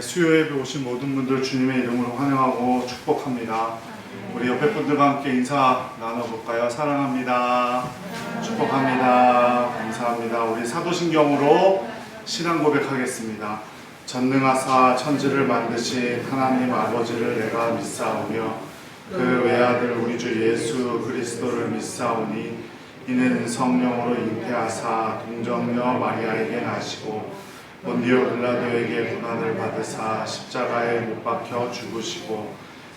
수요 예배 오신 모든 분들 주님의 이름으로 환영하고 축복합니다. 우리 옆에 분들과 함께 인사 나눠볼까요? 사랑합니다. 축복합니다. 감사합니다. 우리 사도신경으로 신앙 고백하겠습니다. 전능하사 천지를 만드신 하나님 아버지를 내가 믿사오며 그 외아들 우리 주 예수 그리스도를 믿사오니 이는 성령으로 잉태하사 동정녀 마리아에게 나시고 본디오 빌라도에게 고난을 받으사 십자가에 못 박혀 죽으시고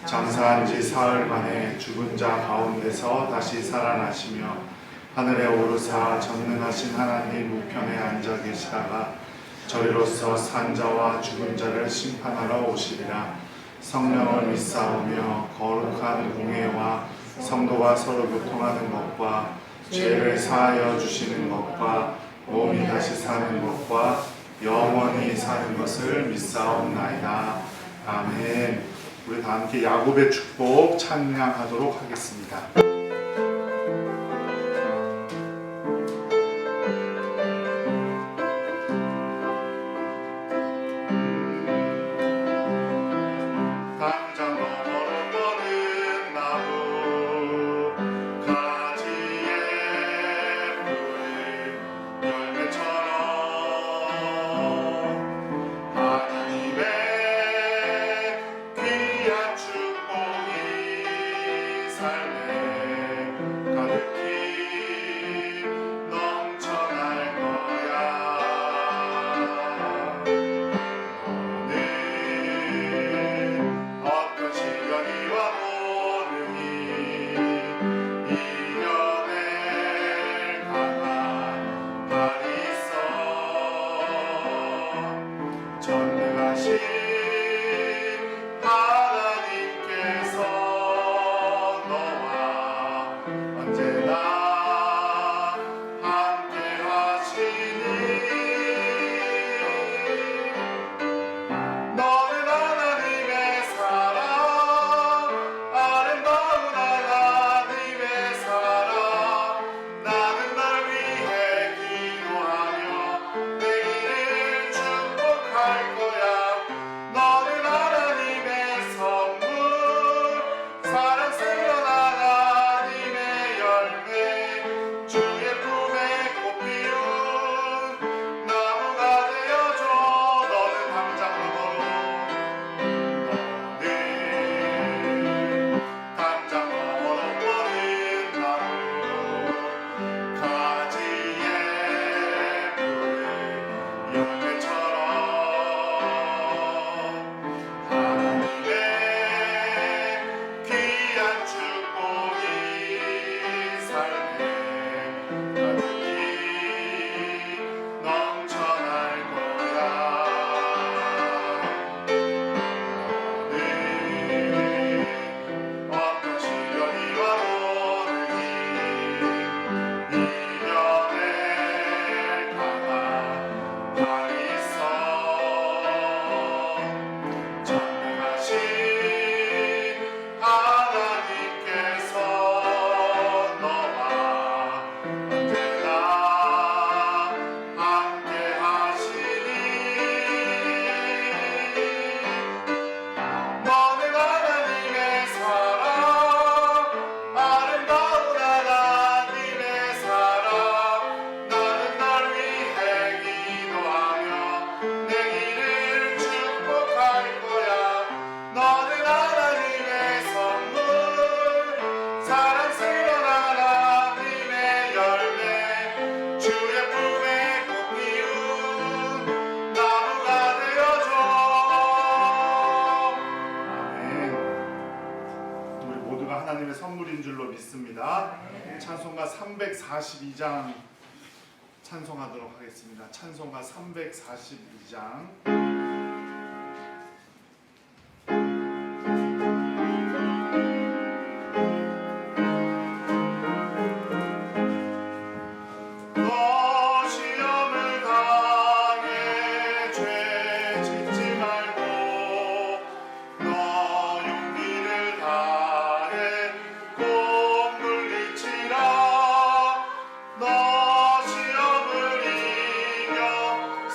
장사한 지 사흘 만에 죽은 자 가운데서 다시 살아나시며 하늘에 오르사 전능하신 하나님 우편에 앉아 계시다가 저리로서 산 자와 죽은 자를 심판하러 오시리라. 성령을 믿사오며 거룩한 공예와 성도가 서로 교통하는 것과 죄를 사하여 주시는 것과 몸이 다시 사는 것과 영원히 사는 것을 믿사옵나이다. 아멘. 우리 다 함께 야곱의 축복 찬양하도록 하겠습니다. 하나님의 선물인 줄로 믿습니다. 찬송가 342장 찬송하도록 하겠습니다. 찬송가 342장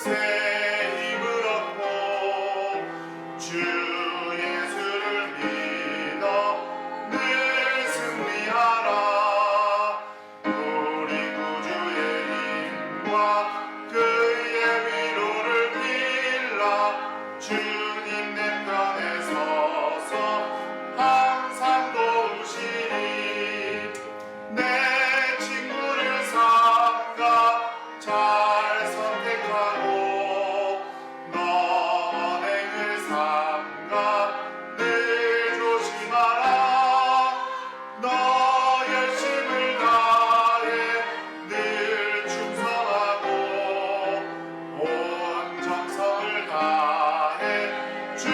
새 힘을 얻고 주 예수를 믿어 늘 승리하라. 우리 구주의 힘과 그의 위로를 빌라. 주님 내 편에 서서 항상 도우시리. 내 친구를 삼가 잘 선택하고 너 언행을 삼가 늘 조심하라. 너 열심을 다해 늘 충성하고 온 정성을 다해 주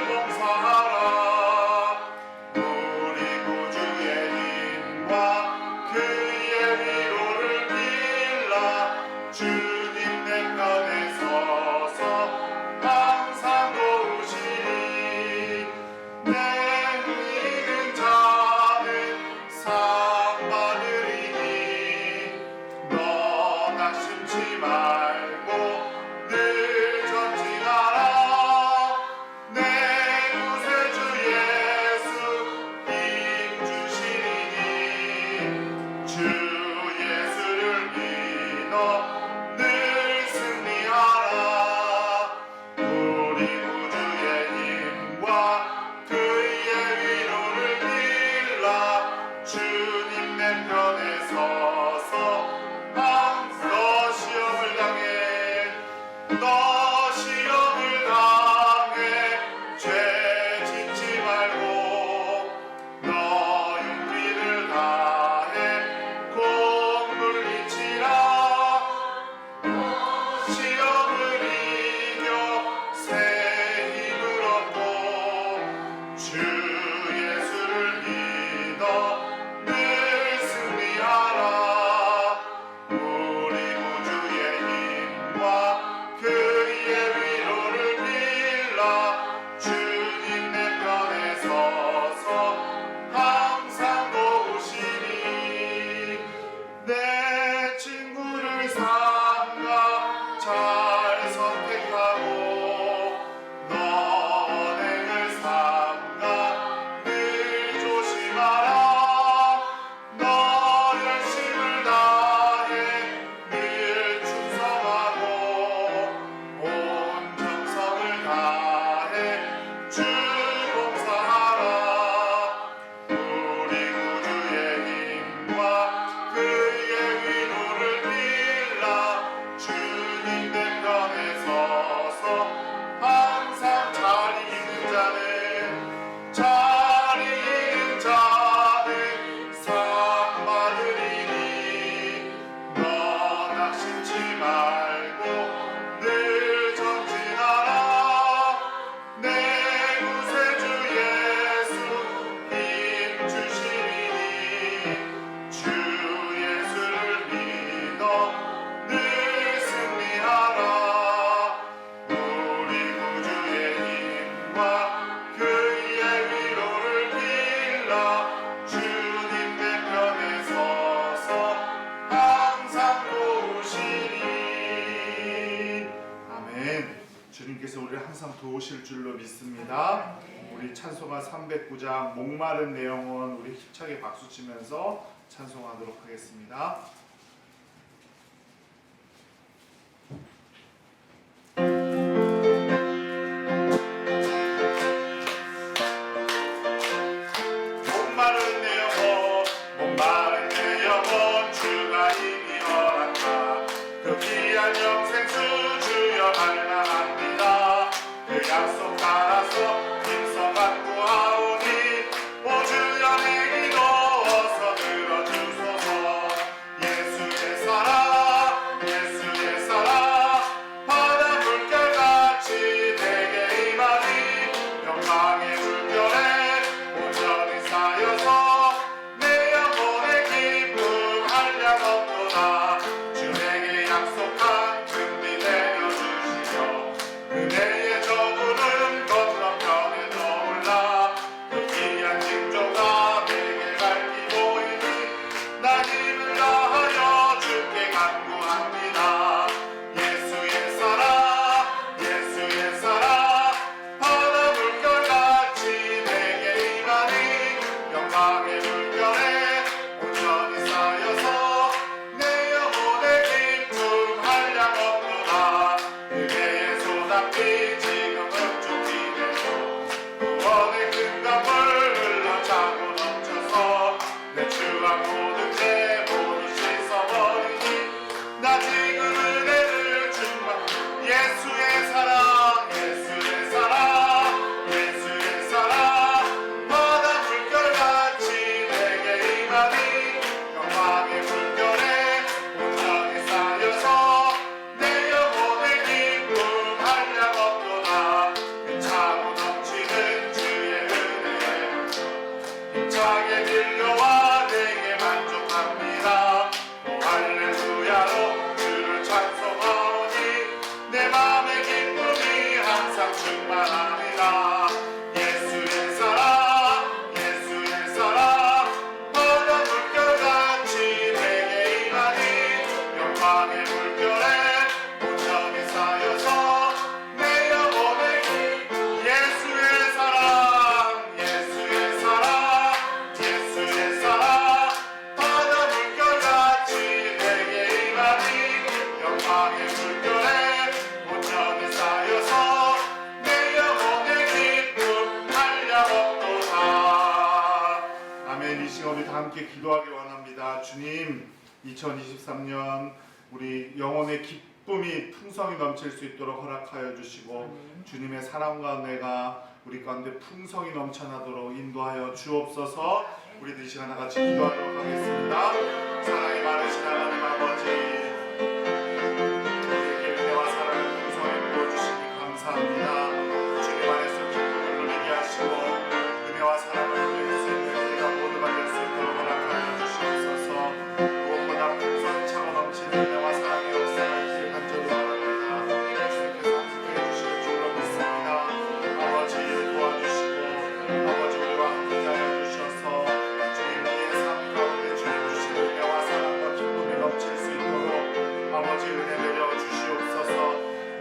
봉사하라. 우리 구주의 힘과 그의 위로를 빌라. 주님 내 편에 서서 항상 도우시리. 내 믿는 자는 상 받으리니 너 낙심치 말고 늘 전진하라. 내 구세주 예수 힘 주시리니 주 예수를 믿어 늘 승리하라. 우리 구주의 힘과 그의 위로를 빌라. 주님 내 편에 서서 너 시험을 당해 너 시험을 당해 죄 짓지 말고 너 용기를 다해 꼭 물리치라. 시험을 이겨 새 힘을 얻고 주 예수를 믿어 늘 승리하라. 우리 구주의 힘과 그의 위로를 빌라. 주님 내 편에 서서 항상 도우시니. 내 친구를 삼가 잘 선택하고 너 언행을 삼가 늘 조심하라. 너 열심을 다해 늘 충성하고 온 정성을 다해 주 봉사하라. 우리 구주의 힘과 그의 위로를 빌라. 주님 내 편에 서서 항상 잘 이기는 자는 상 받으리니 너 낙심치 말고 늘 전진하라. 내 구세주 예수 힘 주시리니 주 예수를 믿어 늘 승리하라. 우리 구주의 힘과 그의 위로를 빌라. 주님 내 편에 서서 항상 도우시리. 아멘. 주님께서 우리를 항상 도우실 줄로 믿습니다. 우리 찬송가 309장 목마른 내 영혼 우리 힘차게 박수치면서 찬송하도록 하겠습니다. 목마른 내 영혼 목마른 내 영혼 주가 이미 허락하 그 귀한 영생수 주여 갈망합니다. 그 약속 따라서 힘써 갖고 하오니 오 주여 내 기도 어서 들어주소서. 예수의 사랑 예수의 사랑 바다 물결같이 내게 임하니 영광의 물결에 온전히 쌓여서 내 영혼의 기쁨 한량 없도다. 주 내게 약속한 금리 내려주시며 은혜의 저물은 건너편에 떠올라. 감사합니다. 예수의 사랑 예수의 사랑 바다 물결같이 내게 임하니 영광의 물결에 온전히 쌓여서 내 영혼의 예수의 사랑 예수의 사랑 예수의 사랑 바다 물결같이 내게 임하니 영광의 물결에 온전히 쌓여서 내 영혼의 기쁨 한량없도다. 아멘. 이 시간 우리 다 함께 기도하기 원합니다. 주님, 2023년 우리 영혼의 기쁨이 풍성히 넘칠 수 있도록 허락하여 주시고 주님의 사랑과 은혜가 우리 가운데 풍성히 넘쳐나도록 인도하여 주옵소서. 우리들 이 시간 다 같이 기도하도록 하겠습니다. 사랑이 많으신 하나님 아버지, 우리에게 은혜와 사랑을 풍성히 부어주시니 감사합니다. 주님 안에서 기쁨을 누리게 하시고 은혜와 사랑을 누릴 수 있는 우리가 모두가 될 수 있도록 허락하여 주시옵소서. 무엇보다 풍성히 차고 넘치는 은혜와 사랑의 역사가 있기를 간절히 원합니다. 주님께서 함께해 주실 줄로 믿습니다. 아버지 도와주시고 아버지 우리와 함께하여 주셔서 주님 우리의 삶 가운데 주님 주신 은혜와 사랑과 기쁨이 넘칠 수 있도록 아버지 은혜 내려 주시옵소서.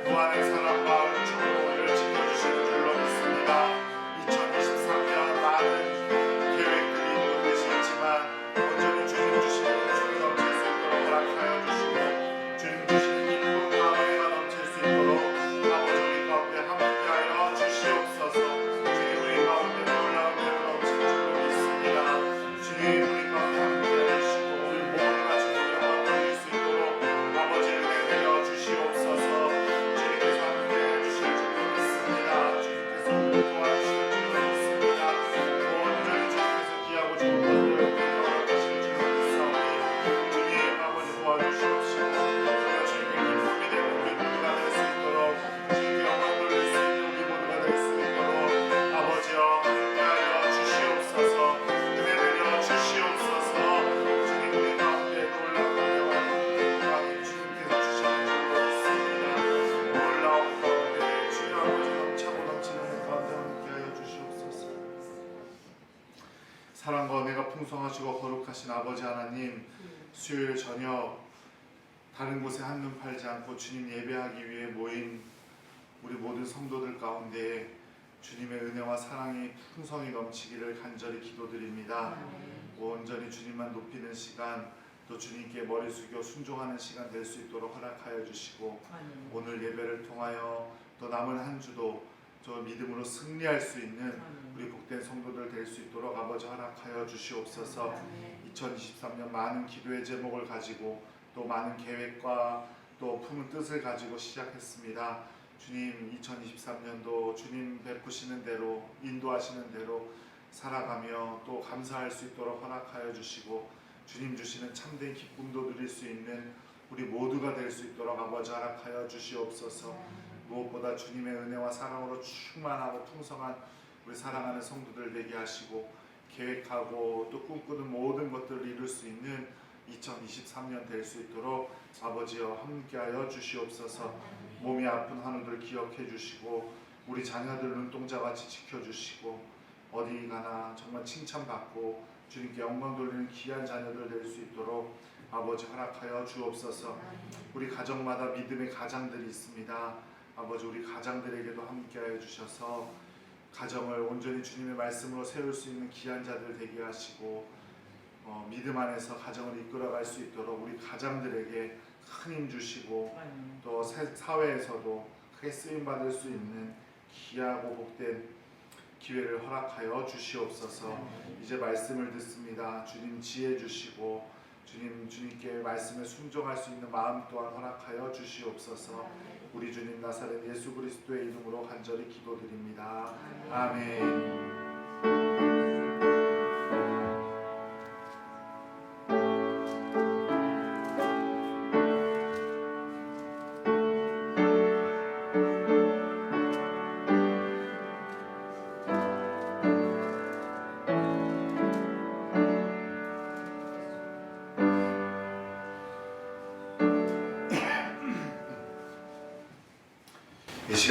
무한의 사랑과 은총으로 우리를 지켜주시는 줄로 믿습니다. 2023년 많은 계획들이 있는 것이 있지만 온전히 주님 주시는 은총이 넘칠 수 있도록 허락하여 주시고 주님 주시는 기쁨 은혜가 넘칠 수 있도록 아버지 우리 가운데 함께하여 주시옵소서. 주님 우리 가운데 놀라운 은혜가 넘칠 줄로 믿습니다. 주님 우리 가운데 함께해 주시고 우리 모두가 주님의 영광 돌릴 수 있도록 아버지 은혜 내려 주시옵소서. 주님께서 함께해 주실 줄로 믿습니다. 주님께서 우리를 도와주실 줄로 믿습니다. 온전히 주님께서 귀하고 좋은 것들을 허락하실 줄로 믿사오니 주님 아버지 도와주시옵시고 우리가 주님께 기쁨이 되고 우리 모두가 될 수 있도록 주님께 영광 돌릴 수 있는 우리 모두가 될 수 있도록 아버지여 함께하여 주시옵소서. 은혜 내려 주시옵소서. 주님 우리 가운데 놀라운 은혜와 영광이 주님께서 주시는 줄로 믿습니다. 놀라운 가운데 주여 아버지 넘차고 넘치는 가운데 함께하여 주시옵소서. 사랑과 은혜가 풍성하시고 거룩하신 아버지 하나님, 수요일 저녁 다른 곳에 한눈 팔지 않고 주님 예배하기 위해 모인 우리 모든 성도들 가운데 주님의 은혜와 사랑이 풍성히 넘치기를 간절히 기도드립니다. 온전히 주님만 높이는 시간, 또 주님께 머리 숙여 순종하는 시간 될 수 있도록 허락하여 주시고 오늘 예배를 통하여 또 남은 한 주도 저 믿음으로 승리할 수 있는 우리 복된 성도들 될 수 있도록 아버지 허락하여 주시옵소서. 2023년 많은 기도의 제목을 가지고 또 많은 계획과 또 품은 뜻을 가지고 시작했습니다. 주님 2023년도 주님 베푸시는 대로 인도하시는 대로 살아가며 또 감사할 수 있도록 허락하여 주시고 주님 주시는 참된 기쁨도 누릴 수 있는 우리 모두가 될 수 있도록 아버지 허락하여 주시옵소서. 무엇보다 주님의 은혜와 사랑으로 충만하고 풍성한 우리 사랑하는 성도들 되게 하시고 계획하고 또 꿈꾸는 모든 것들을 이룰 수 있는 2023년 될 수 있도록 아버지여 함께하여 주시옵소서. 몸이 아픈 한우들 기억해 주시고 우리 자녀들 눈동자같이 지켜주시고 어디 가나 정말 칭찬받고 주님께 영광 돌리는 귀한 자녀들 될 수 있도록 아버지 허락하여 주옵소서. 우리 가정마다 믿음의 가장들이 있습니다. 아버지 우리 가장들에게도 함께하여 주셔서 가정을 온전히 주님의 말씀으로 세울 수 있는 귀한 자들 되게 하시고 믿음 안에서 가정을 이끌어갈 수 있도록 우리 가장들에게 큰 힘 주시고 또 사회에서도 크게 쓰임받을 수 있는 귀하고 복된 기회를 허락하여 주시옵소서. 이제 말씀을 듣습니다. 주님 지혜 주시고 주님께 말씀에 순종할 수 있는 마음 또한 허락하여 주시옵소서. 우리 주님 나사렛 예수 그리스도의 이름으로 간절히 기도드립니다. 아멘.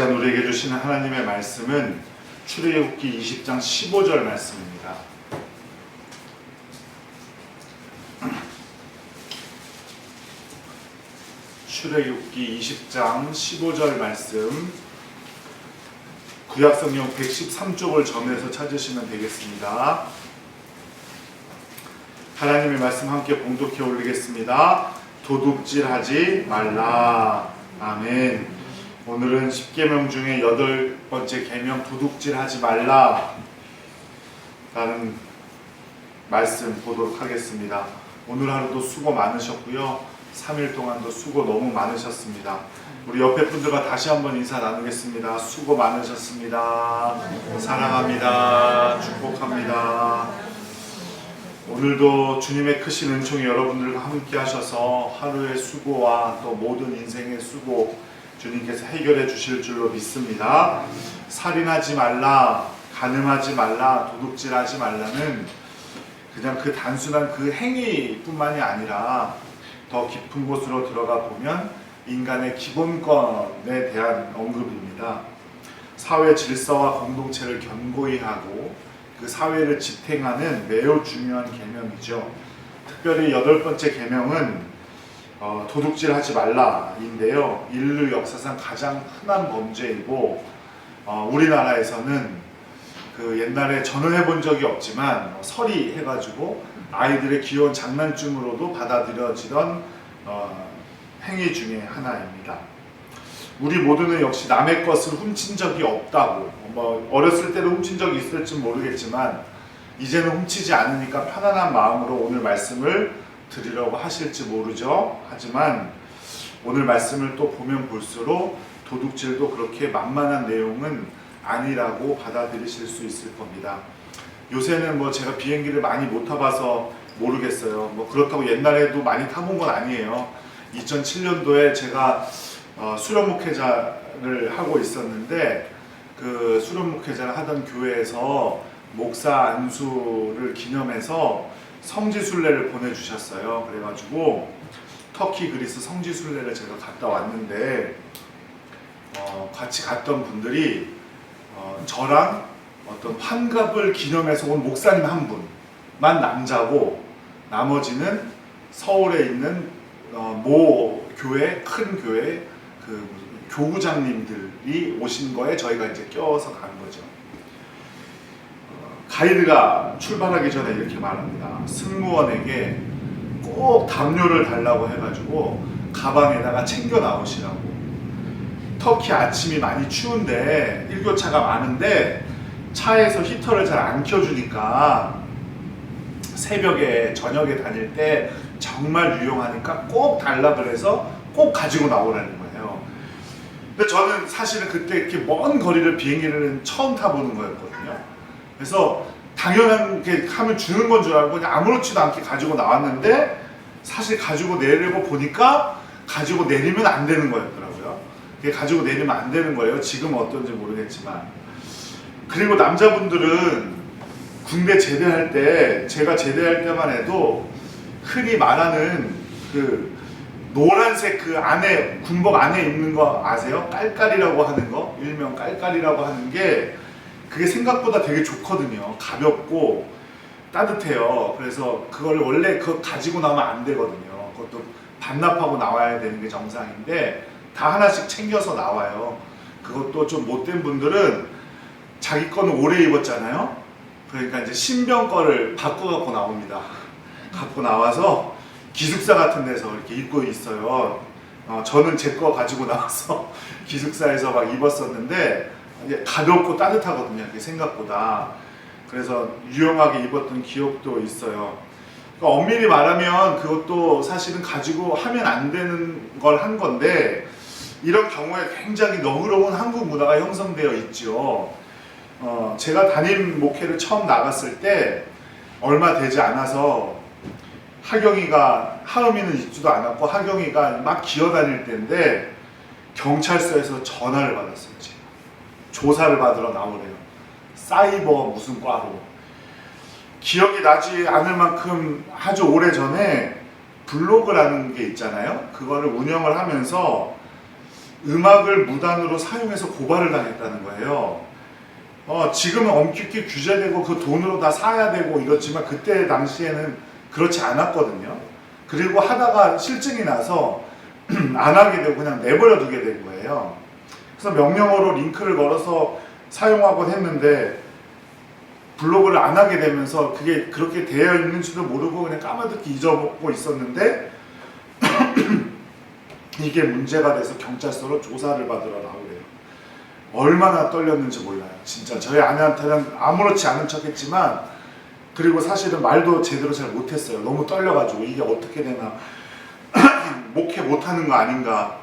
시간 우리에게 주시는 하나님의 말씀은 출애굽기 20장 15절 말씀입니다. 출애굽기 20장 15절 말씀, 구약성경 113쪽을 점에서 찾으시면 되겠습니다. 하나님의 말씀 함께 봉독해 올리겠습니다. 도둑질하지 말라. 아멘. 오늘은 10계명 중에 8번째 계명, 도둑질하지 말라 라는 말씀 보도록 하겠습니다. 오늘 하루도 수고 많으셨고요, 3일 동안도 수고 너무 많으셨습니다. 우리 옆에 분들과 다시 한번 인사 나누겠습니다. 수고 많으셨습니다. 사랑합니다. 축복합니다. 오늘도 주님의 크신 은총이 여러분들과 함께 하셔서 하루의 수고와 또 모든 인생의 수고 주님께서 해결해 주실 줄로 믿습니다. 살인하지 말라, 간음하지 말라, 도둑질하지 말라는 그냥 그 단순한 그 행위뿐만이 아니라 더 깊은 곳으로 들어가 보면 인간의 기본권에 대한 언급입니다. 사회 질서와 공동체를 견고히 하고 그 사회를 지탱하는 매우 중요한 계명이죠. 특별히 8번째 계명은 도둑질하지 말라인데요. 인류 역사상 가장 흔한 범죄이고 우리나라에서는 그 옛날에 저는 해본 적이 없지만 서리 해가지고 아이들의 귀여운 장난감으로도 받아들여지던 행위 중에 하나입니다. 우리 모두는 역시 남의 것을 훔친 적이 없다고, 어렸을 때도 훔친 적이 있을지 모르겠지만 이제는 훔치지 않으니까 편안한 마음으로 오늘 말씀을 드리려고 하실지 모르죠. 하지만 오늘 말씀을 또 보면 볼수록 도둑질도 그렇게 만만한 내용은 아니라고 받아들이실 수 있을 겁니다. 요새는 제가 비행기를 많이 못 타봐서 모르겠어요. 그렇다고 옛날에도 많이 타본 건 아니에요. 2007년도에 제가 수련 목회자를 하고 있었는데 그 수련 목회자를 하던 교회에서 목사 안수를 기념해서 성지순례를 보내주셨어요. 그래가지고 터키, 그리스 성지순례를 제가 갔다 왔는데 같이 갔던 분들이 저랑 어떤 환갑을 기념해서 온 목사님 한 분만 남자고 나머지는 서울에 있는 모 교회, 큰 교회 그 교구장님들이 오신 거에 저희가 이제 껴서 간 거죠. 가이드가 출발하기 전에 이렇게 말합니다. 승무원에게 꼭 담요를 달라고 해가지고 가방에다가 챙겨 나오시라고. 터키 아침이 많이 추운데 일교차가 많은데 차에서 히터를 잘 안 켜주니까 새벽에 저녁에 다닐 때 정말 유용하니까 꼭 달라 그래서 꼭 가지고 나오라는 거예요. 근데 저는 사실은 그때 이렇게 먼 거리를 비행기를 처음 타보는 거였거든요. 그래서 당연하게 하면 주는 건 줄 알고 그냥 아무렇지도 않게 가지고 나왔는데 사실 가지고 내리고 보니까 가지고 내리면 안 되는 거였더라고요. 가지고 내리면 안 되는 거예요. 지금 어떤지 모르겠지만. 그리고 남자분들은 군대 제대할 때, 제가 제대할 때만 해도 흔히 말하는 그 노란색 그 안에 군복 안에 입는 거 아세요? 깔깔이라고 하는 거, 일명 깔깔이라고 하는 게 그게 생각보다 되게 좋거든요. 가볍고 따뜻해요. 그래서 그걸 원래 그거 가지고 나오면 안 되거든요. 그것도 반납하고 나와야 되는 게 정상인데 다 하나씩 챙겨서 나와요. 그것도 좀 못된 분들은 자기 거는 오래 입었잖아요. 그러니까 이제 신병 거를 바꿔 갖고 나옵니다. 갖고 나와서 기숙사 같은 데서 이렇게 입고 있어요. 저는 제 거 가지고 나와서 기숙사에서 막 입었었는데 가볍고 따뜻하거든요. 생각보다. 그래서 유용하게 입었던 기억도 있어요. 그러니까 엄밀히 말하면 그것도 사실은 가지고 하면 안 되는 걸 한 건데 이런 경우에 굉장히 너그러운 한국 문화가 형성되어 있죠. 제가 담임 목회를 처음 나갔을 때 얼마 되지 않아서 하경이는 있지도 않았고 하경이가 막 기어다닐 때인데 경찰서에서 전화를 받았어요. 제가. 조사를 받으러 나오래요. 사이버 무슨 과로. 기억이 나지 않을 만큼 아주 오래 전에 블로그라는 게 있잖아요. 그거를 운영을 하면서 음악을 무단으로 사용해서 고발을 당했다는 거예요. 지금은 엄격히 규제되고 그 돈으로 다 사야 되고 이렇지만 그때 당시에는 그렇지 않았거든요. 그리고 하다가 실증이 나서 안 하게 되고 그냥 내버려 두게 된 거예요. 그래서 명령어로 링크를 걸어서 사용하곤 했는데 블로그를 안 하게 되면서 그게 그렇게 되어 있는지도 모르고 그냥 까마득히 잊어먹고 있었는데 이게 문제가 돼서 경찰서로 조사를 받으러 나오래요. 얼마나 떨렸는지 몰라요. 진짜 저희 아내한테는 아무렇지 않은 척했지만 그리고 사실은 말도 제대로 잘 못했어요. 너무 떨려가지고 이게 어떻게 되나 목회 못하는 거 아닌가.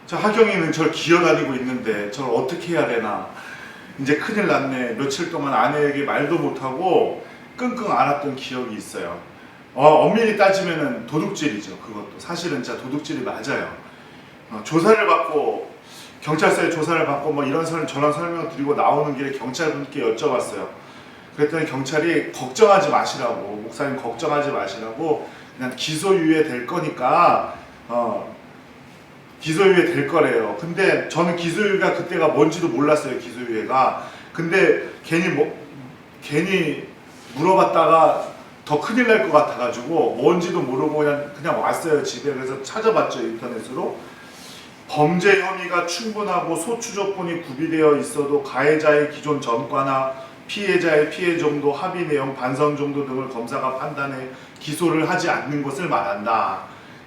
저 하경이는 저를 기어다니고 있는데 저를 어떻게 해야 되나. 이제 큰일 났네. 며칠 동안 아내에게 말도 못하고 끙끙 앓았던 기억이 있어요. 엄밀히 따지면은 도둑질이죠. 그것도 사실은 진짜 도둑질이 맞아요. 조사를 받고 경찰서에 조사를 받고 뭐 이런 저런 설명을 드리고 나오는 길에 경찰분께 여쭤봤어요. 그랬더니 경찰이 걱정하지 마시라고, 목사님 걱정하지 마시라고, 그냥 기소유예 될 거니까 기소유예 될 거래요. 근데 저는 기소유예가 그때가 뭔지도 몰랐어요. 기소유예가. 근데 괜히 물어봤다가 더 큰일 날 것 같아가지고 뭔지도 모르고 그냥 왔어요. 집에. 그래서 찾아봤죠. 인터넷으로. 범죄 혐의가 충분하고 소추조건이 구비되어 있어도 가해자의 기존 전과나 피해자의 피해 정도, 합의 내용, 반성 정도 등을 검사가 판단해 기소를 하지 않는 것을 말한다.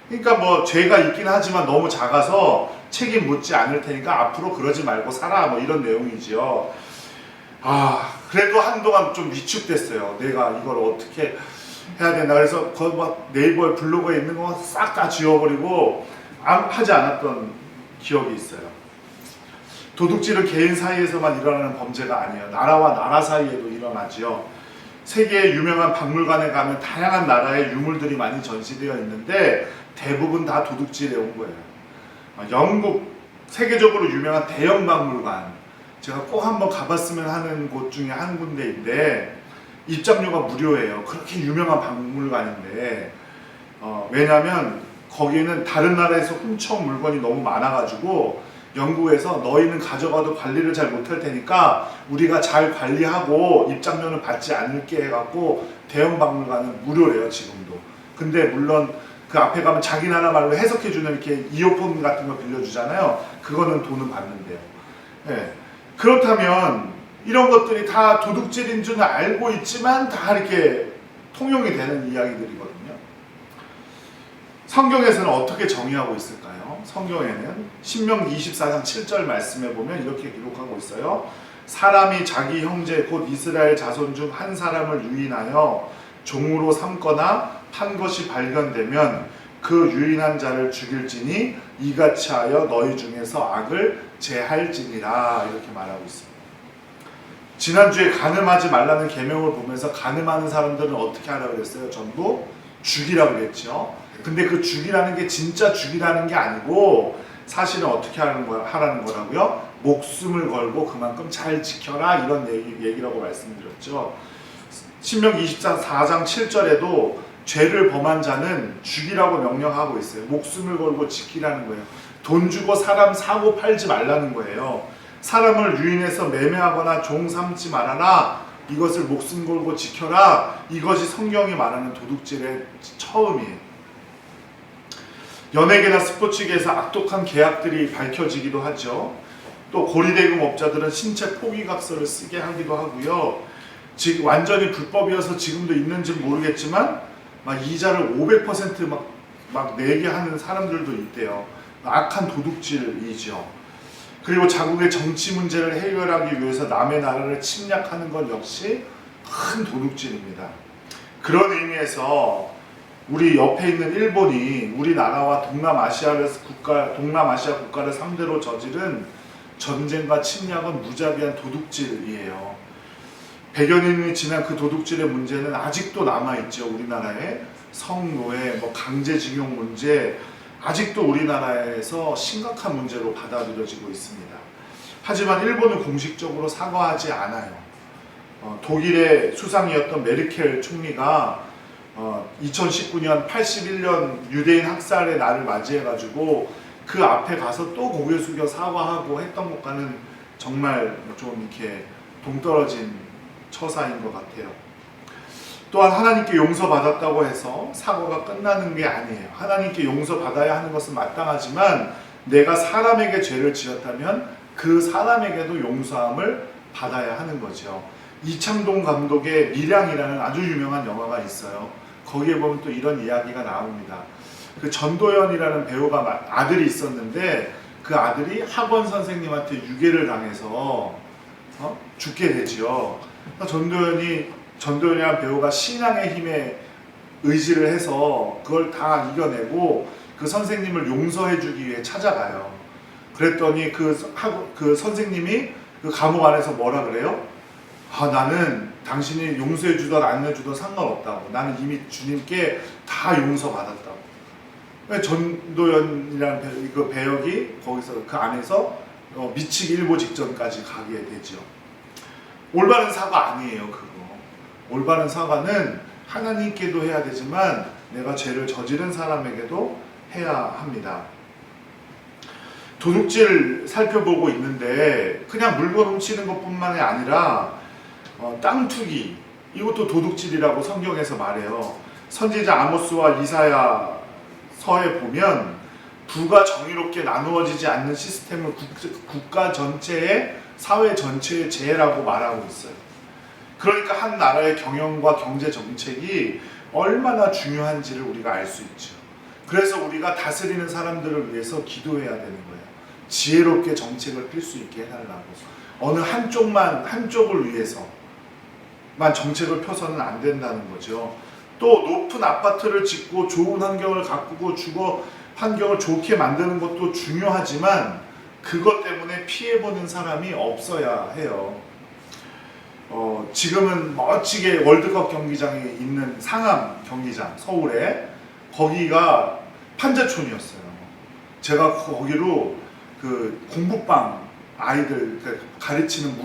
그러니까 뭐 죄가 있긴 하지만 너무 작아서 책임 묻지 않을 테니까 앞으로 그러지 말고 살아, 뭐 이런 내용이지요. 그래도 한동안 좀 위축됐어요. 내가 이걸 어떻게 해야 되나. 그래서 막 네이버에 블로그에 있는 거 싹 다 지워버리고 하지 않았던 기억이 있어요. 도둑질은 개인 사이에서만 일어나는 범죄가 아니에요. 나라와 나라 사이에도 일어나지요. 세계의 유명한 박물관에 가면 다양한 나라의 유물들이 많이 전시되어 있는데 대부분 다 도둑질해 온 거예요. 영국 세계적으로 유명한 대형 박물관, 제가 꼭 한번 가봤으면 하는 곳 중에 한 군데인데 입장료가 무료예요. 그렇게 유명한 박물관인데 왜냐하면 거기는 다른 나라에서 훔쳐온 물건이 너무 많아가지고 영국에서 너희는 가져가도 관리를 잘 못할 테니까 우리가 잘 관리하고 입장료는 받지 않을게 해갖고 대형 박물관은 무료래요. 지금도. 근데 물론 그 앞에 가면 자기 나라 말로 해석해주는 이렇게 이어폰 같은 거 빌려주잖아요. 그거는 돈은 받는데요. 네. 그렇다면 이런 것들이 다 도둑질인 줄은 알고 있지만 다 이렇게 통용이 되는 이야기들이거든요. 성경에서는 어떻게 정의하고 있을까요? 성경에는 신명기 24장 7절 말씀에 보면 이렇게 기록하고 있어요. 사람이 자기 형제 곧 이스라엘 자손 중 한 사람을 유인하여 종으로 삼거나 판 것이 발견되면 그 유인한 자를 죽일지니 이같이 하여 너희 중에서 악을 제할지니라. 이렇게 말하고 있습니다. 지난주에 간음하지 말라는 계명을 보면서 간음하는 사람들은 어떻게 하라고 그랬어요? 전부 죽이라고 그랬죠. 근데 그 죽이라는 게 진짜 죽이라는 게 아니고 사실은 어떻게 하라는 거라고요? 목숨을 걸고 그만큼 잘 지켜라, 이런 얘기라고 말씀드렸죠. 신명기 24장 7절에도 죄를 범한 자는 죽이라고 명령하고 있어요. 목숨을 걸고 지키라는 거예요. 돈 주고 사람 사고 팔지 말라는 거예요. 사람을 유인해서 매매하거나 종 삼지 말아라. 이것을 목숨 걸고 지켜라. 이것이 성경이 말하는 도둑질의 처음이에요. 연예계나 스포츠계에서 악독한 계약들이 밝혀지기도 하죠. 또 고리대금 업자들은 신체 포기각서를 쓰게 하기도 하고요. 지금 완전히 불법이어서 지금도 있는지 모르겠지만 막 이자를 500% 막 내게 하는 사람들도 있대요. 악한 도둑질이죠. 그리고 자국의 정치 문제를 해결하기 위해서 남의 나라를 침략하는 것 역시 큰 도둑질입니다. 그런 의미에서 우리 옆에 있는 일본이 우리나라와 동남아시아 국가를 상대로 저지른 전쟁과 침략은 무자비한 도둑질이에요. 100여 년이 지난 그 도둑질의 문제는 아직도 남아있죠. 우리나라에 성노예, 강제징용 문제, 아직도 우리나라에서 심각한 문제로 받아들여지고 있습니다. 하지만 일본은 공식적으로 사과하지 않아요. 독일의 수상이었던 메르켈 총리가 2019년 81년 유대인 학살의 날을 맞이해가지고 그 앞에 가서 또 고개 숙여 사과하고 했던 것과는 정말 좀 이렇게 동떨어진 처사인 것 같아요. 또한 하나님께 용서받았다고 해서 사고가 끝나는 게 아니에요. 하나님께 용서받아야 하는 것은 마땅하지만 내가 사람에게 죄를 지었다면 그 사람에게도 용서함을 받아야 하는 거죠. 이창동 감독의 밀양이라는 아주 유명한 영화가 있어요. 거기에 보면 또 이런 이야기가 나옵니다. 그 전도연이라는 배우가 아들이 있었는데 그 아들이 학원 선생님한테 유괴를 당해서 죽게 되지요. 전도연이라는 배우가 신앙의 힘에 의지를 해서 그걸 다 이겨내고 그 선생님을 용서해 주기 위해 찾아가요. 그랬더니 그 선생님이 그 감옥 안에서 뭐라 그래요? 나는 당신이 용서해 주든 안 해주든 상관없다고. 나는 이미 주님께 다 용서받았다고. 전도연이라는 그 배역이 거기서 그 안에서 미치기 일보 직전까지 가게 되죠. 올바른 사과 아니에요, 그거. 올바른 사과는 하나님께도 해야 되지만 내가 죄를 저지른 사람에게도 해야 합니다. 도둑질 살펴보고 있는데 그냥 물건 훔치는 것뿐만이 아니라 땅 투기, 이것도 도둑질이라고 성경에서 말해요. 선지자 아모스와 이사야서에 보면 부가 정의롭게 나누어지지 않는 시스템을 국가 전체의 사회 전체의 재해라고 말하고 있어요. 그러니까 한 나라의 경영과 경제 정책이 얼마나 중요한지를 우리가 알 수 있죠. 그래서 우리가 다스리는 사람들을 위해서 기도해야 되는 거예요. 지혜롭게 정책을 필 수 있게 해달라고. 어느 한쪽을 위해서만 정책을 펴서는 안 된다는 거죠. 또 높은 아파트를 짓고 좋은 환경을 가꾸고 주거 환경을 좋게 만드는 것도 중요하지만 그것 때문에 피해보는 사람이 없어야 해요. 지금은 멋지게 월드컵 경기장이 있는 상암 경기장, 서울에 거기가 판자촌이었어요. 제가 거기로 그 공부방 아이들 가르치는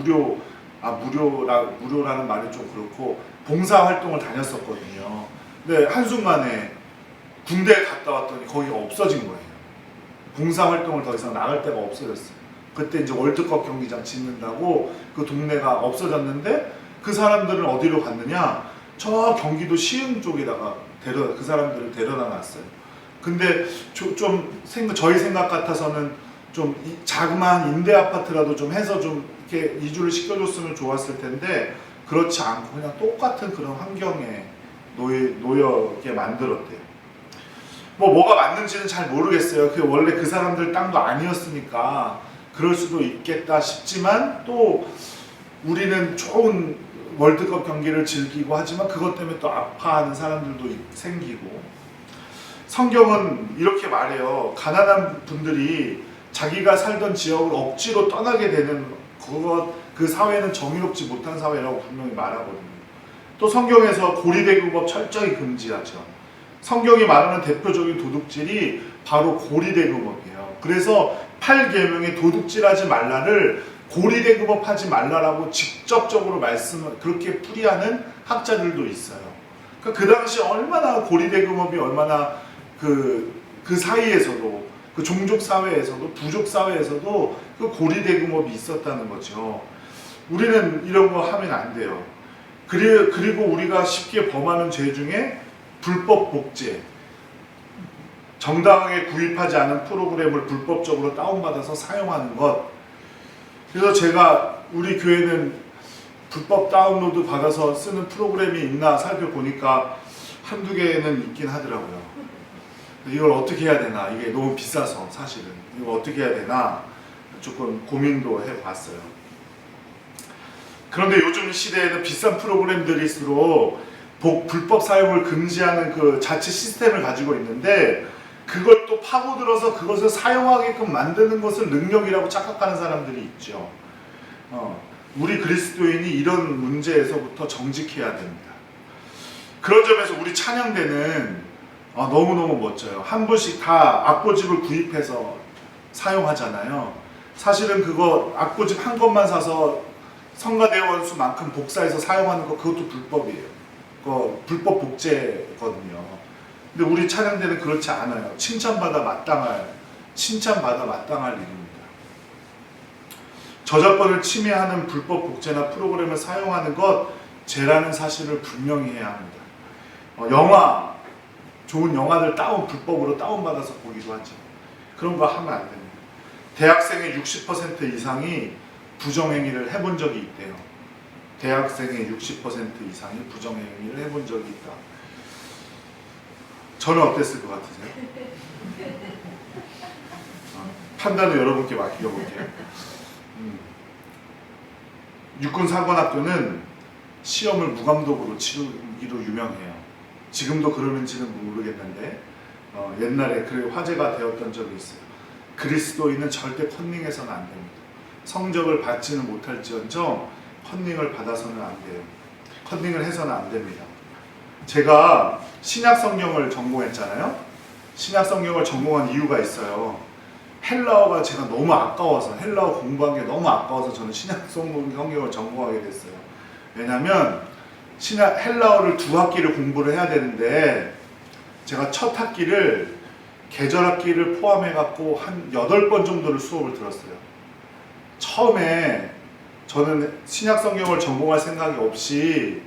무료라는 말이 좀 그렇고 봉사 활동을 다녔었거든요. 근데 한순간에 군대에 갔다 왔더니 거기가 없어진 거예요. 봉사 활동을 더 이상 나갈 데가 없어졌어요. 그때 이제 월드컵 경기장 짓는다고 그 동네가 없어졌는데 그 사람들은 어디로 갔느냐? 저 경기도 시흥 쪽에다가 그 사람들을 데려다 놨어요. 근데 저희 생각 같아서는 좀 자그마한 임대 아파트라도 좀 해서 좀 이렇게 이주를 시켜줬으면 좋았을 텐데 그렇지 않고 그냥 똑같은 그런 환경에 놓여게 만들었대요. 뭐가 맞는지는 잘 모르겠어요. 원래 그 사람들 땅도 아니었으니까 그럴 수도 있겠다 싶지만 또 우리는 좋은 월드컵 경기를 즐기고 하지만 그것 때문에 또 아파하는 사람들도 생기고. 성경은 이렇게 말해요. 가난한 분들이 자기가 살던 지역을 억지로 떠나게 되는 그 사회는 정의롭지 못한 사회라고 분명히 말하거든요. 또 성경에서 고리대금업 철저히 금지하죠. 성경이 말하는 대표적인 도둑질이 바로 고리대금업이에요. 그래서 8계명에 도둑질하지 말라를 고리대금업하지 말라라고 직접적으로 그렇게 풀이하는 학자들도 있어요. 그러니까 그 당시 얼마나 고리대금업이 얼마나 그 사이에서도 그 종족 사회에서도 부족 사회에서도 그 고리대금업이 있었다는 거죠. 우리는 이런 거 하면 안 돼요. 그리고 우리가 쉽게 범하는 죄 중에 불법 복제, 정당하게 구입하지 않은 프로그램을 불법적으로 다운받아서 사용하는 것. 그래서 제가 우리 교회는 불법 다운로드 받아서 쓰는 프로그램이 있나 살펴보니까 한두 개는 있긴 하더라고요. 이걸 어떻게 해야 되나, 이게 너무 비싸서 사실은 이걸 어떻게 해야 되나 조금 고민도 해봤어요. 그런데 요즘 시대에는 비싼 프로그램들일수록 불법 사용을 금지하는 그 자체 시스템을 가지고 있는데 그걸 또 파고들어서 그것을 사용하게끔 만드는 것을 능력이라고 착각하는 사람들이 있죠. 우리 그리스도인이 이런 문제에서부터 정직해야 됩니다. 그런 점에서 우리 찬양대는 너무너무 멋져요. 한 번씩 다 악보집을 구입해서 사용하잖아요. 사실은 그거 악보집 한 권만 사서 성가대원 수만큼 복사해서 사용하는 거 그것도 불법이에요. 그거 불법 복제거든요. 근데 우리 찬양대는 그렇지 않아요. 칭찬받아 마땅할 칭찬받아 마땅할 일입니다. 저작권을 침해하는 불법 복제나 프로그램을 사용하는 것 죄라는 사실을 분명히 해야 합니다. 영화, 좋은 영화들 불법으로 다운받아서 보기도 하죠. 그런 거 하면 안 됩니다. 대학생의 60% 이상이 부정행위를 해본 적이 있대요. 대학생의 60% 이상이 부정행위를 해본 적이 있다. 저는 어땠을 것 같으세요? 판단은 여러분께 맡겨볼게요. 육군사관학교는 시험을 무감독으로 치르기로 유명해요. 지금도 그러는지는 모르겠는데 옛날에 그래 화제가 되었던 적이 있어요. 그리스도인은 절대 컨닝해서는 안 됩니다. 성적을 받지는 못할지언정 컨닝을 받아서는 안 돼요. 컨닝을 해서는 안 됩니다. 제가 신약성경을 전공했잖아요. 신약성경을 전공한 이유가 있어요. 헬라어가 제가 너무 아까워서, 헬라어 공부한 게 너무 아까워서 저는 신약성경을 전공하게 됐어요. 왜냐면 헬라어를 2학기를 공부를 해야 되는데 제가 첫 학기를 계절학기를 포함해갖고 한 8번 정도를 수업을 들었어요. 처음에 저는 신약성경을 전공할 생각이 없이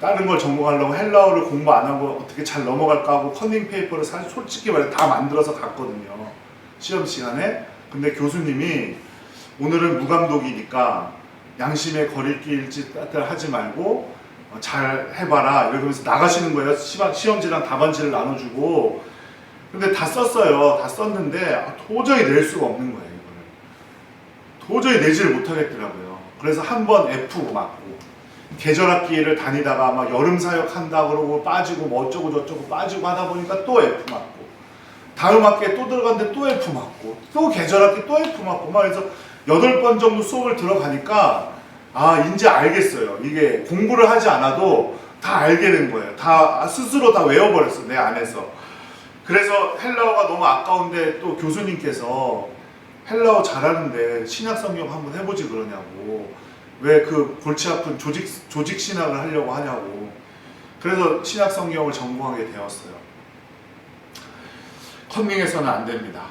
다른 걸 전공하려고 헬라어를 공부 안 하고 어떻게 잘 넘어갈까 하고 컨닝 페이퍼를 사실 솔직히 말해 다 만들어서 갔거든요. 시험 시간에. 근데 교수님이 오늘은 무감독이니까 양심의 거리낄 짓 하지 말고 잘 해봐라 이러면서 나가시는 거예요. 시험지랑 답안지를 나눠주고. 근데 다 썼어요. 다 썼는데 도저히 낼 수가 없는 거예요. 이거를 도저히 내지를 못하겠더라고요. 그래서 한 번 F 맞고, 계절학기를 다니다가 막 여름 사역 한다 그러고 빠지고 뭐 어쩌고 저쩌고 빠지고 하다 보니까 또 F 맞고, 다음 학기에 또 들어갔는데 또 F 맞고, 또 계절학기 또 F 맞고, 막 해서 8번 정도 수업을 들어가니까 이제 알겠어요. 이게 공부를 하지 않아도 다 알게 된 거예요. 다 스스로 다 외워버렸어, 내 안에서. 그래서 헬라어가 너무 아까운데 또 교수님께서 헬라어 잘하는데 신약성경 한번 해보지 그러냐고, 왜 그 골치 아픈 조직 신학을 하려고 하냐고. 그래서 신약성경을 전공하게 되었어요. 컨닝해서는 안 됩니다.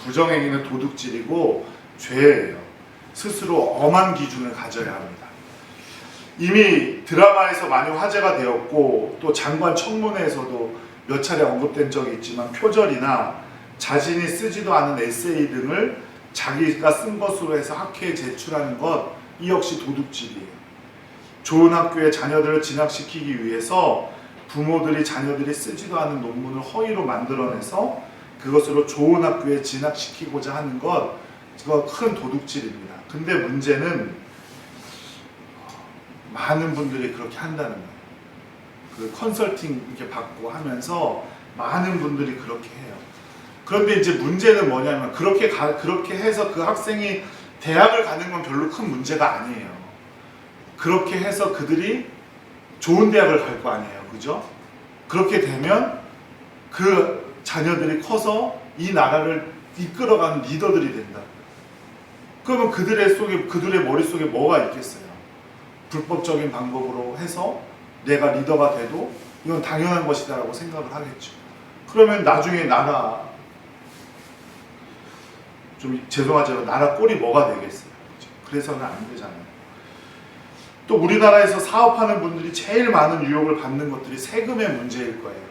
부정행위는 도둑질이고 죄예요. 스스로 엄한 기준을 가져야 합니다. 이미 드라마에서 많이 화제가 되었고 또 장관 청문회에서도 몇 차례 언급된 적이 있지만, 표절이나 자신이 쓰지도 않은 에세이 등을 자기가 쓴 것으로 해서 학회에 제출하는 것, 이 역시 도둑질이에요. 좋은 학교에 자녀들을 진학시키기 위해서 부모들이 자녀들이 쓰지도 않은 논문을 허위로 만들어내서 그것으로 좋은 학교에 진학시키고자 하는 것, 그거 큰 도둑질입니다. 근데 문제는 많은 분들이 그렇게 한다는 거예요. 그 컨설팅 이렇게 받고 하면서 많은 분들이 그렇게 해요. 그런데 이제 문제는 뭐냐면 그렇게 해서 그 학생이 대학을 가는 건 별로 큰 문제가 아니에요. 그렇게 해서 그들이 좋은 대학을 갈 거 아니에요. 그죠? 그렇게 되면 그 자녀들이 커서 이 나라를 이끌어가는 리더들이 된다. 그러면 그들의 머릿속에 뭐가 있겠어요? 불법적인 방법으로 해서 내가 리더가 돼도 이건 당연한 것이다 라고 생각을 하겠죠. 그러면 나중에 나라, 좀 죄송하지만 나라 꼴이 뭐가 되겠어요? 그래서는 안 되잖아요. 또 우리나라에서 사업하는 분들이 제일 많은 유혹을 받는 것들이 세금의 문제일 거예요.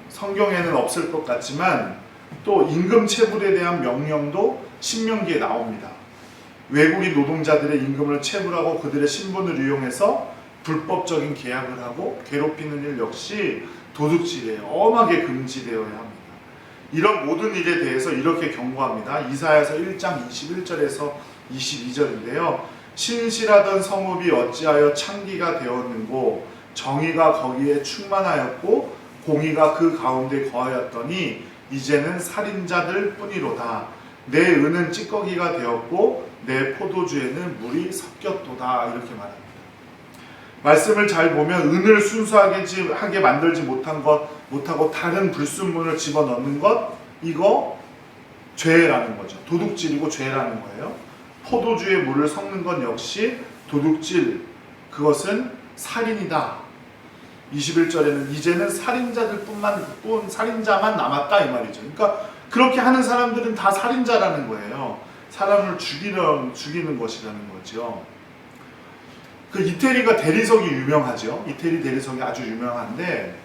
성경에는 없을 것 같지만 또 임금 체불에 대한 명령도 신명기에 나옵니다. 외국인 노동자들의 임금을 체불하고 그들의 신분을 이용해서 불법적인 계약을 하고 괴롭히는 일 역시 도둑질이에요. 엄하게 금지되어야 합니다. 이런 모든 일에 대해서 이렇게 경고합니다. 이사야서 1장 21절에서 22절인데요. 신실하던 성읍이 어찌하여 창기가 되었는고, 정의가 거기에 충만하였고 공의가 그 가운데 거하였더니 이제는 살인자들 뿐이로다. 내 은은 찌꺼기가 되었고 내 포도주에는 물이 섞였도다. 이렇게 말합니다. 말씀을 잘 보면 은을 순수하게 만들지 못하고 다른 불순물을 집어넣는 것, 이거 죄라는 거죠. 도둑질이고 죄라는 거예요. 포도주에 물을 섞는 것 역시 도둑질, 그것은 살인이다. 21절에는 이제는 살인자만 남았다 이 말이죠. 그러니까 그렇게 하는 사람들은 다 살인자라는 거예요. 사람을 죽이는 것이라는 거죠. 그 이태리가 대리석이 유명하죠. 이태리 대리석이 아주 유명한데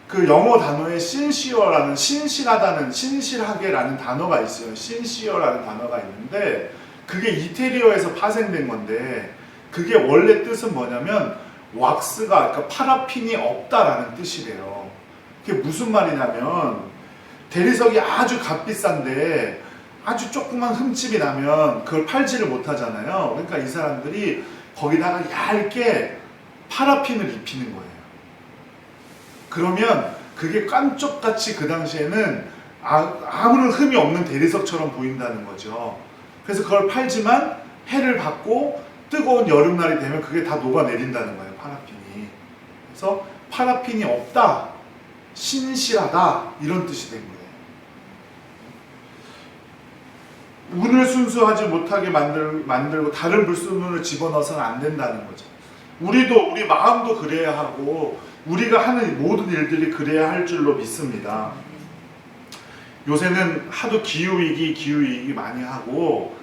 그 영어 단어에 신시어라는 신실하게라는 단어가 있어요. 신시어라는 단어가 있는데 그게 이태리어에서 파생된 건데 그게 원래 뜻은 뭐냐면 왁스가 그러니까 파라핀이 없다라는 뜻이래요. 그게 무슨 말이냐면 대리석이 아주 값비싼데 아주 조그만 흠집이 나면 그걸 팔지를 못하잖아요. 그러니까 이 사람들이 거기다가 얇게 파라핀을 입히는 거예요. 그러면 그게 깜짝같이 그 당시에는 아무런 흠이 없는 대리석처럼 보인다는 거죠. 그래서 그걸 팔지만 해를 받고 뜨거운 여름날이 되면 그게 다 녹아내린다는 거예요. 파라핀이. 그래서 파라핀이 없다, 신실하다 이런 뜻이 된 거예요. 운을 순수하지 못하게 만들고 다른 불순물을 집어넣어서는 안 된다는 거죠. 우리 마음도 그래야 하고 우리가 하는 모든 일들이 그래야 할 줄로 믿습니다. 요새는 하도 기후위기 많이 하고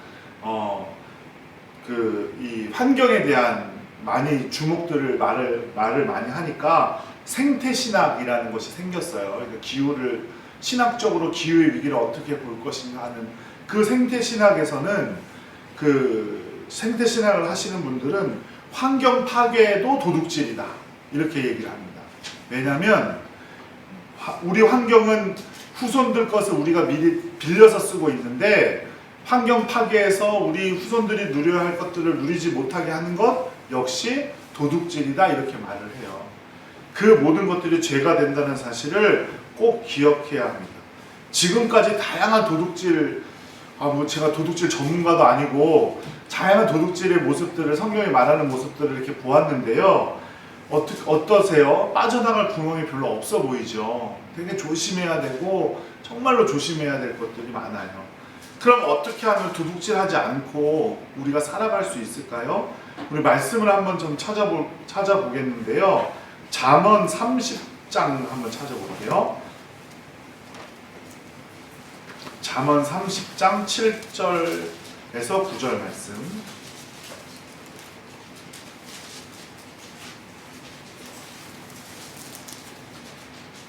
이 환경에 대한 많이 말을 많이 하니까 생태신학이라는 것이 생겼어요. 그러니까 신학적으로 기후의 위기를 어떻게 볼 것인가 하는 그 생태신학에서는 그 생태신학을 하시는 분들은 환경 파괴도 도둑질이다 이렇게 얘기를 합니다. 왜냐하면 우리 환경은 후손들 것을 우리가 미리 빌려서 쓰고 있는데 환경 파괴에서 우리 후손들이 누려야 할 것들을 누리지 못하게 하는 것 역시 도둑질이다 이렇게 말을 해요. 그 모든 것들이 죄가 된다는 사실을 꼭 기억해야 합니다. 지금까지 다양한 도둑질, 제가 도둑질 전문가도 아니고 다양한 도둑질의 모습들을 성경이 말하는 모습들을 이렇게 보았는데요. 어떠세요? 빠져나갈 구멍이 별로 없어 보이죠. 되게 조심해야 되고 정말로 조심해야 될 것들이 많아요. 그럼 어떻게 하면 도둑질하지 않고 우리가 살아갈 수 있을까요? 우리 말씀을 한번 좀 찾아보겠는데요. 잠언 30장 한번 찾아볼게요. 잠언 30장 7절에서 9절 말씀.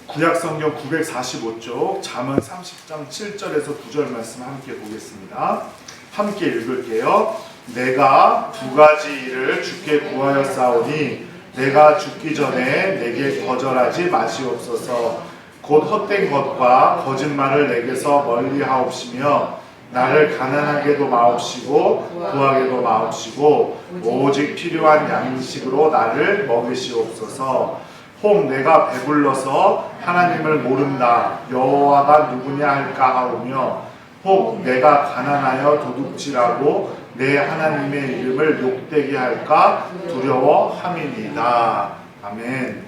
구약성경 945쪽 잠언 30장 7절에서 9절 말씀 함께 보겠습니다. 함께 읽을게요. 내가 두 가지 일을 주께 구하였사오니 내가 죽기 전에 내게 거절하지 마시옵소서. 곧 헛된 것과 거짓말을 내게서 멀리하옵시며 나를 가난하게도 마옵시고 부하게도 마옵시고 오직 필요한 양식으로 나를 먹이시옵소서. 혹 내가 배불러서 하나님을 모른다 여호와가 누구냐 할까 하오며 혹 내가 가난하여 도둑질하고 내 하나님의 이름을 욕되게 할까 두려워함이니이다. 아멘.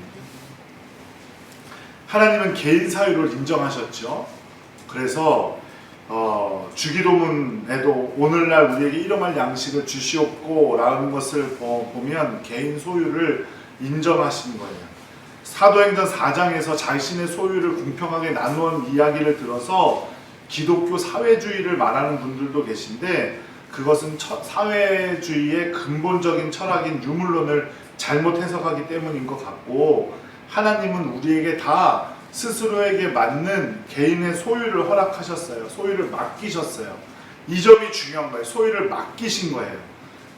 하나님은 개인 사유를 인정하셨죠. 그래서 주기도문에도 오늘날 우리에게 일용할 양식을 주시옵고 라는 것을 보면 개인 소유를 인정하신 거예요. 사도행전 4장에서 자신의 소유를 공평하게 나누는 이야기를 들어서 기독교 사회주의를 말하는 분들도 계신데 그것은 사회주의의 근본적인 철학인 유물론을 잘못 해석하기 때문인 것 같고 하나님은 우리에게 다 스스로에게 맞는 개인의 소유를 허락하셨어요. 소유를 맡기셨어요. 이 점이 중요한 거예요. 소유를 맡기신 거예요.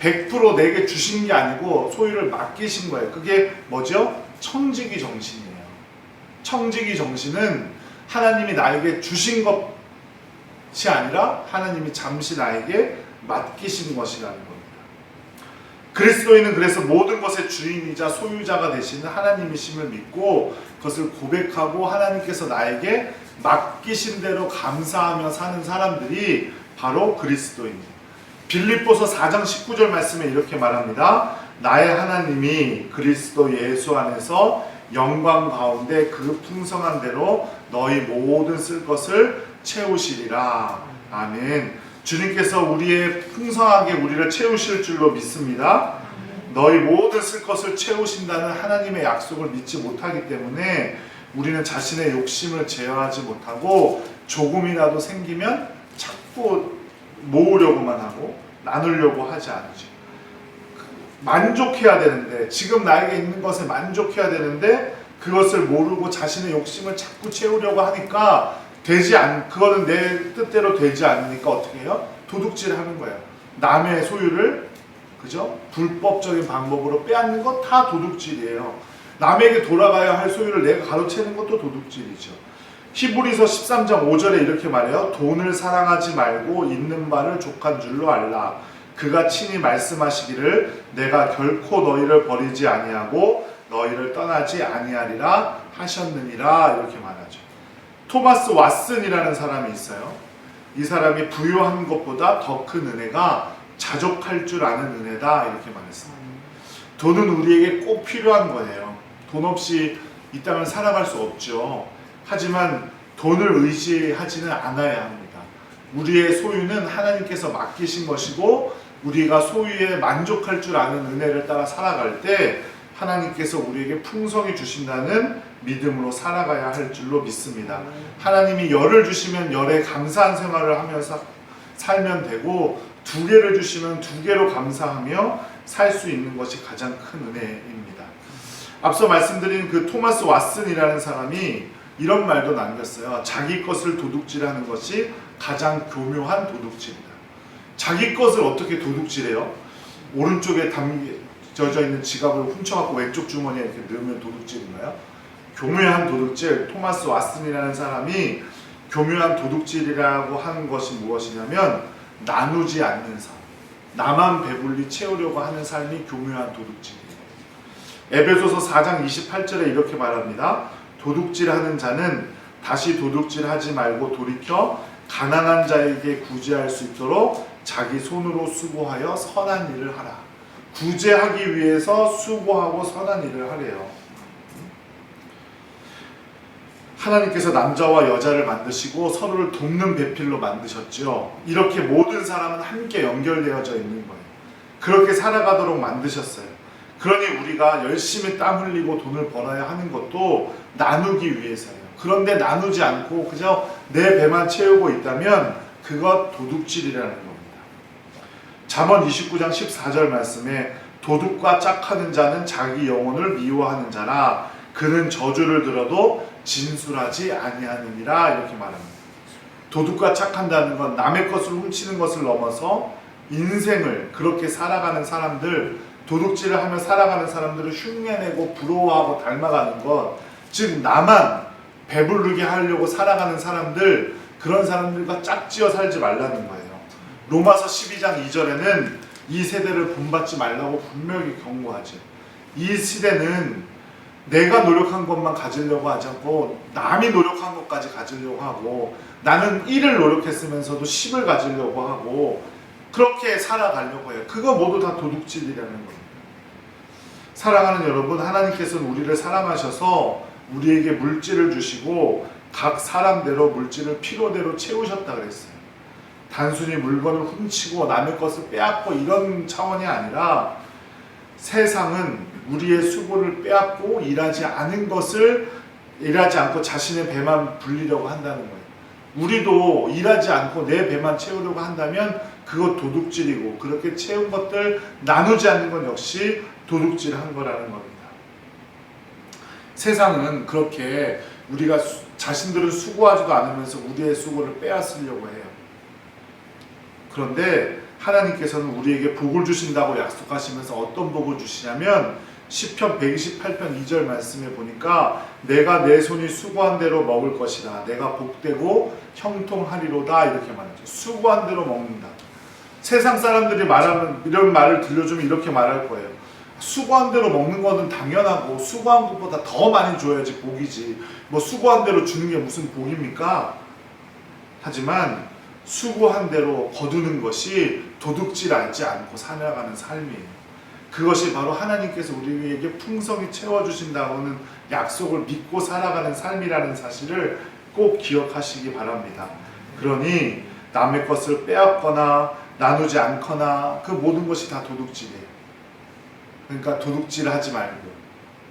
100% 내게 주신 게 아니고 소유를 맡기신 거예요. 그게 뭐죠? 청지기 정신이에요. 청지기 정신은 하나님이 나에게 주신 것이 아니라 하나님이 잠시 나에게 맡기신 것이라는 겁니다. 그리스도인은 그래서 모든 것의 주인이자 소유자가 되시는 하나님이심을 믿고 그것을 고백하고 하나님께서 나에게 맡기신 대로 감사하며 사는 사람들이 바로 그리스도인입니다. 빌립보서 4장 19절 말씀에 이렇게 말합니다. 나의 하나님이 그리스도 예수 안에서 영광 가운데 그 풍성한 대로 너희 모든 쓸 것을 채우시리라. 아멘. 주님께서 풍성하게 우리를 채우실 줄로 믿습니다. 너희 모든 쓸 것을 채우신다는 하나님의 약속을 믿지 못하기 때문에 우리는 자신의 욕심을 제어하지 못하고 조금이라도 생기면 자꾸 모으려고만 하고 나누려고 하지 않죠. 만족해야 되는데, 지금 나에게 있는 것에 만족해야 되는데 그것을 모르고 자신의 욕심을 자꾸 채우려고 하니까 그거는 내 뜻대로 되지 않으니까 어떻게 해요? 도둑질하는 거예요. 남의 소유를, 그죠? 불법적인 방법으로 빼앗는 건 다 도둑질이에요. 남에게 돌아가야 할 소유를 내가 가로채는 것도 도둑질이죠. 히브리서 13장 5절에 이렇게 말해요. 돈을 사랑하지 말고 있는 바를 족한 줄로 알라. 그가 친히 말씀하시기를 내가 결코 너희를 버리지 아니하고 너희를 떠나지 아니하리라 하셨느니라, 이렇게 말하죠. 토마스 왓슨이라는 사람이 있어요. 이 사람이 부유한 것보다 더 큰 은혜가 자족할 줄 아는 은혜다, 이렇게 말했습니다. 돈은 우리에게 꼭 필요한 거예요. 돈 없이 이 땅을 살아갈 수 없죠. 하지만 돈을 의지하지는 않아야 합니다. 우리의 소유는 하나님께서 맡기신 것이고 우리가 소유에 만족할 줄 아는 은혜를 따라 살아갈 때 하나님께서 우리에게 풍성히 주신다는 믿음으로 살아가야 할 줄로 믿습니다. 하나님이 열을 주시면 열에 감사한 생활을 하면서 살면 되고, 2개를 주시면 2개로 감사하며 살 수 있는 것이 가장 큰 은혜입니다. 앞서 말씀드린 그 토마스 왓슨이라는 사람이 이런 말도 남겼어요. 자기 것을 도둑질하는 것이 가장 교묘한 도둑질이다. 자기 것을 어떻게 도둑질해요? 오른쪽에 담겨져 있는 지갑을 훔쳐갖고 왼쪽 주머니에 이렇게 넣으면 도둑질인가요? 교묘한 도둑질. 토마스 왓슨이라는 사람이 교묘한 도둑질이라고 하는 것이 무엇이냐면 나누지 않는 삶, 나만 배불리 채우려고 하는 삶이 교묘한 도둑질이에요. 에베소서 4장 28절에 이렇게 말합니다. 도둑질하는 자는 다시 도둑질하지 말고 돌이켜 가난한 자에게 구제할 수 있도록 자기 손으로 수고하여 선한 일을 하라. 구제하기 위해서 수고하고 선한 일을 하래요. 하나님께서 남자와 여자를 만드시고 서로를 돕는 배필로 만드셨죠. 이렇게 모든 사람은 함께 연결되어져 있는 거예요. 그렇게 살아가도록 만드셨어요. 그러니 우리가 열심히 땀 흘리고 돈을 벌어야 하는 것도 나누기 위해서예요. 그런데 나누지 않고 그저 내 배만 채우고 있다면 그것 도둑질이라는 겁니다. 잠언 29장 14절 말씀에 도둑과 짝하는 자는 자기 영혼을 미워하는 자라. 그는 저주를 들어도 진술하지 아니하느니라, 이렇게 말합니다. 도둑과 착한다는 건 남의 것을 훔치는 것을 넘어서 인생을 그렇게 살아가는 사람들, 도둑질을 하며 살아가는 사람들을 흉내내고 부러워하고 닮아가는 것, 즉 나만 배부르게 하려고 살아가는 사람들, 그런 사람들과 짝지어 살지 말라는 거예요. 로마서 12장 2절에는 이 세대를 본받지 말라고 분명히 경고하죠. 이 시대는 내가 노력한 것만 가지려고 하지 않고 남이 노력한 것까지 가지려고 하고, 나는 1을 노력했으면서도 10을 가지려고 하고 그렇게 살아가려고 해요. 그거 모두 다 도둑질이라는 겁니다. 사랑하는 여러분, 하나님께서는 우리를 사랑하셔서 우리에게 물질을 주시고 각 사람대로 물질을 필요대로 채우셨다 그랬어요. 단순히 물건을 훔치고 남의 것을 빼앗고 이런 차원이 아니라 세상은 우리의 수고를 빼앗고 일하지 않고 자신의 배만 불리려고 한다는 거예요. 우리도 일하지 않고 내 배만 채우려고 한다면 그것 도둑질이고, 그렇게 채운 것들 나누지 않는 건 역시 도둑질한 거라는 겁니다. 세상은 그렇게 우리가 자신들은 수고하지도 않으면서 우리의 수고를 빼앗으려고 해요. 그런데 하나님께서는 우리에게 복을 주신다고 약속하시면서 어떤 복을 주시냐면 시편 128편 2절 말씀에 보니까 내가 내 손이 수고한 대로 먹을 것이다. 내가 복되고 형통하리로다, 이렇게 말하죠. 수고한 대로 먹는다. 세상 사람들이 말하는 이런 말을 들려주면 이렇게 말할 거예요. 수고한 대로 먹는 거는 당연하고 수고한 것보다 더 많이 줘야지 복이지. 뭐 수고한 대로 주는 게 무슨 복입니까? 하지만 수고한 대로 거두는 것이 도둑질하지 않고 살아가는 삶이에요. 그것이 바로 하나님께서 우리에게 풍성히 채워주신다는 약속을 믿고 살아가는 삶이라는 사실을 꼭 기억하시기 바랍니다. 그러니 남의 것을 빼앗거나 나누지 않거나 그 모든 것이 다 도둑질이에요. 그러니까 도둑질하지 말고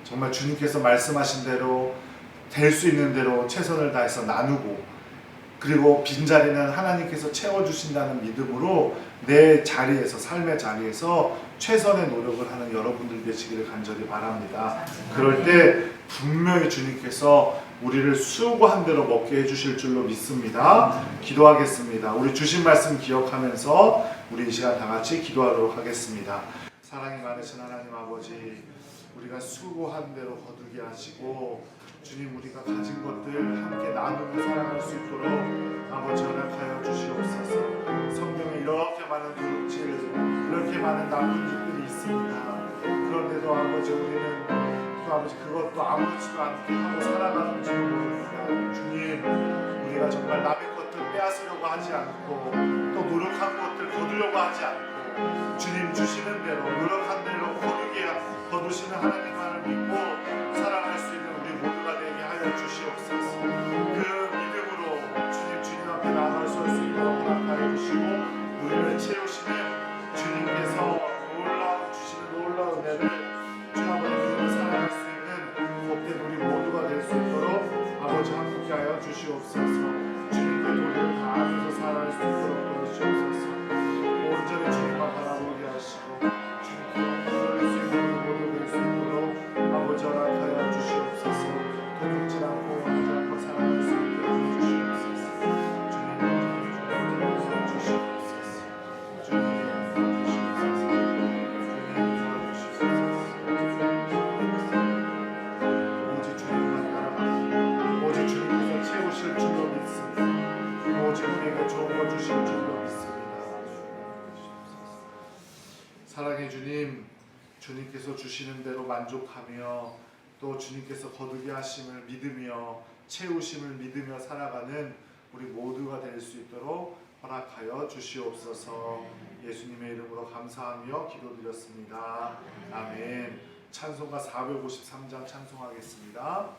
정말 주님께서 말씀하신 대로 될 수 있는 대로 최선을 다해서 나누고, 그리고 빈자리는 하나님께서 채워주신다는 믿음으로 내 자리에서, 삶의 자리에서 최선의 노력을 하는 여러분들 되시기를 간절히 바랍니다. 그럴 때 분명히 주님께서 우리를 수고한 대로 먹게 해주실 줄로 믿습니다. 기도하겠습니다. 우리 주신 말씀 기억하면서 우리 이 시간 다 같이 기도하도록 하겠습니다. 사랑이 많으신 하나님 아버지, 우리가 수고한 대로 거두게 하시고 주님, 우리가 가진 것들 함께 나누며 살아갈 수 있도록 아버지 허락하여 주시옵소서. 성경에 이렇게 많은 도둑질, 이렇게 많은 나쁜 짓들이 있습니다. 그런데도 아버지, 우리는 또 아버지 그것도 아무렇지도 않게 하고 살아가는 줄 모릅니다. 주님, 우리가 정말 남의 것들 빼앗으려고 하지 않고 또 노력한 것들 거두려고 하지 않고 주님 주시는 대로 노력한 대로 거두시는 하나님만을 믿고 살아갈 수 있는 우리 모두가 되게 하여 주시옵소서. 그 믿음으로 주님 앞에 나아설 수 있도록 허락하여 주시고 우리를 채우시는 주님께서 주시는 놀라운 은혜를 주 아버지 믿음을 살아갈 수 있는 복된 우리 모두가 될 수 있도록 아버지 함께하여 주시옵소서. 주님께 도리를 다하면서 살아갈 수 있도록 도와주시옵소서. 온전히 주님만 바라보게 하시고 주님께 영광을 수 있는 모두 될 수 있도록 아버지 허락하여 주시옵소서. 도둑질 않고 하지 않고 살아갈 수 있도록 주시옵소서. 주님 도와주시옵소서. 주님 도와주시옵소서. 오직 주님만 따라가고 오직 주님께서 채우실 줄로 믿습니다. 오직 우리에게 좋은 것 주실 줄로 믿습니다. 사랑의 주님, 주님께서 주시는 대로 만족하며 또 주님께서 거두게 하심을 믿으며 채우심을 믿으며 살아가는 우리 모두가 될 수 있도록 허락하여 주시옵소서. 예수님의 이름으로 감사하며 기도드렸습니다. 아멘. 찬송가 453장 찬송하겠습니다.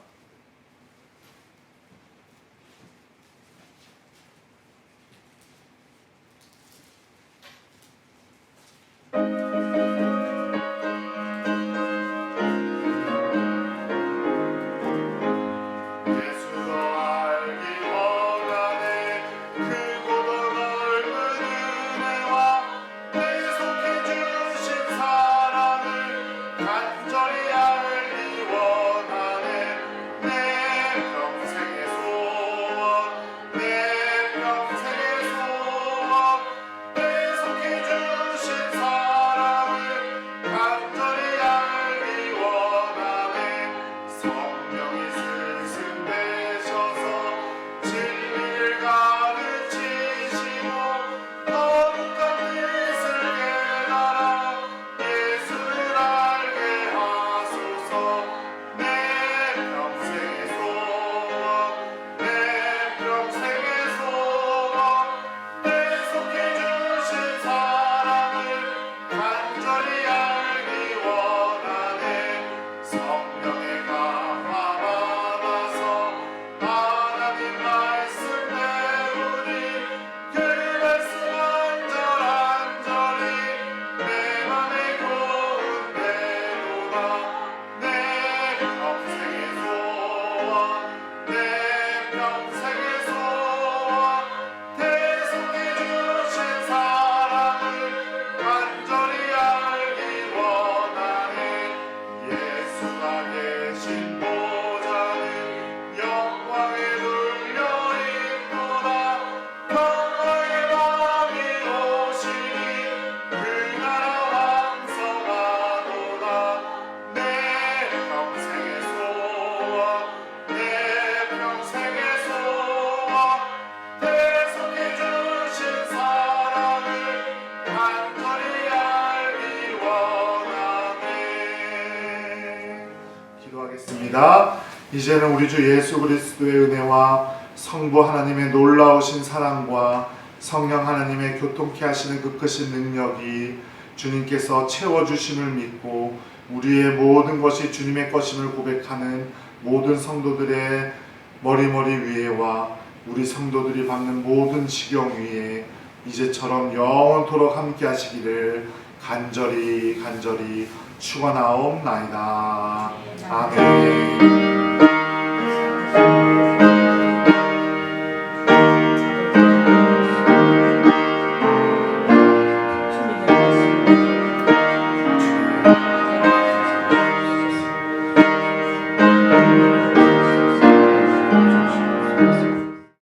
이제는 우리 주 예수 그리스도의 은혜와 성부 하나님의 놀라우신 사랑과 성령 하나님의 교통케 하시는 그 크신 능력이 주님께서 채워주심을 믿고 우리의 모든 것이 주님의 것임을 고백하는 모든 성도들의 머리머리 위에와 우리 성도들이 받는 모든 지경 위에 이제처럼 영원토록 함께 하시기를 간절히 죽어나옵나이다. 아멘.